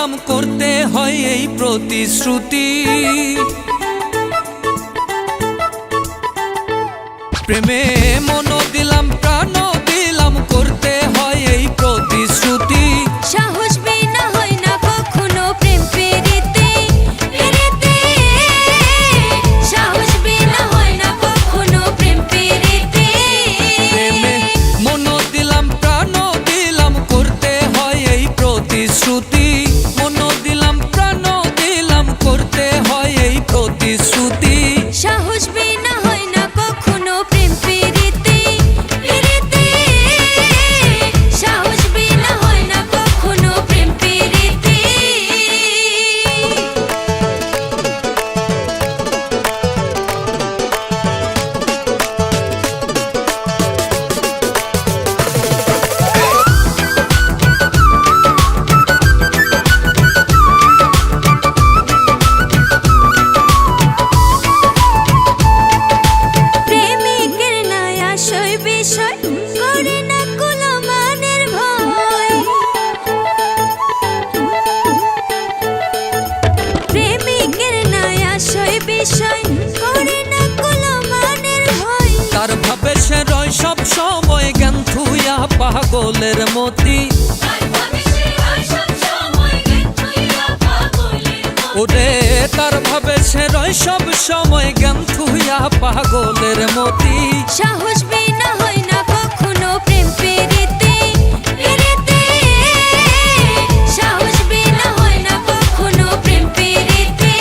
দিলাম করতে হয় এই প্রতিশ্রুতি। প্রেমে মন দিলাম প্রাণ দিলাম করতে হয় এই প্রতিশ্রুতি। সাহস বিনা হয় না কখনো প্রেম পেরিতে, সাহস বিনা হয় না কখনো প্রেম পেরিতে। প্রেমে মন দিলাম প্রাণ দিলাম করতে হয় এই প্রতিশ্রুতি। মন দিলাম প্রাণ দিলাম করতে হয় এই প্রতিশ্রুতি। সাহস বিনা হয় না কখনো প্রেম পেরিতে, সাহস বিনা হয় না কখনো প্রেম পেরিতে। প্রেমিকের নাই আশয় বিষয় করে না কোনো মানের ভয়। প্রেমিকের নাই আশয় বিষয় করে না কোনো মানের ভয়। তার ভাবে সে রয় সব সময় জ্ঞান থুইয়া পাগলের মতি। ওরে তার ভাবে সে রয় সব সময় জ্ঞান থুইয়া পাগলের মতি। সাহস বিনা হয় না কখনো প্রেম পেরিতে, সাহস বিনা হয় না কখনো প্রেম পেরিতে।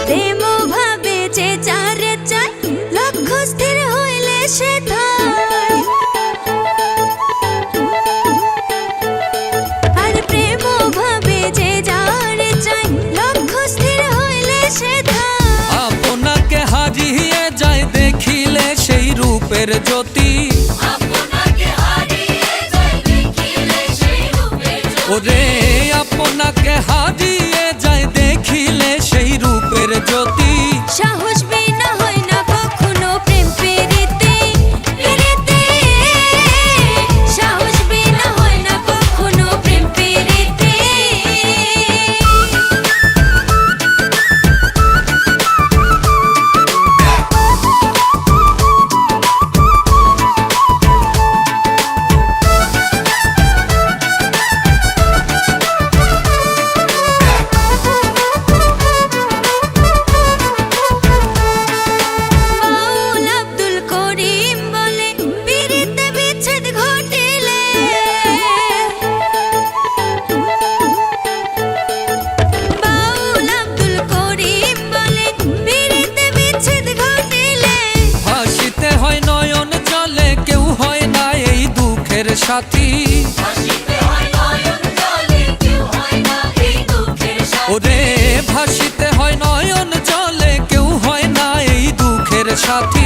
প্রেম ভাবে যে যারে চায় লক্ষ্য স্থির হইলে সে ধায়। আর প্রেম ভাবে যে যারে চায় লক্ষ্য স্থির হইলে সে ধায়। আপনাকে হারিয়ে যায় দেখিলে সেই রূপের জ্যোতি। ওরে আপনাকে হারিয়ে যায় দেখিলে সেই রূপের জ্যোতি। সাহস বিনা হয় না কখনো প্রেম পেরিতে, সাহস বিনা হয় না কখনো প্রেম পেরিতে। বাউল আব্দুল করিম বলে পিরিতে বিচ্ছেদ ঘটিলে, বাউল আব্দুল করিম বলে পিরিতে বিচ্ছেদ ঘটিলে। হাসিতে হয় নয়ন জলে কেউ হয় না এই দুঃখের সাথী। ওরে ভাসিতে হয় নয়ন জলে কেউ হয় না এই দুঃখের সাথী।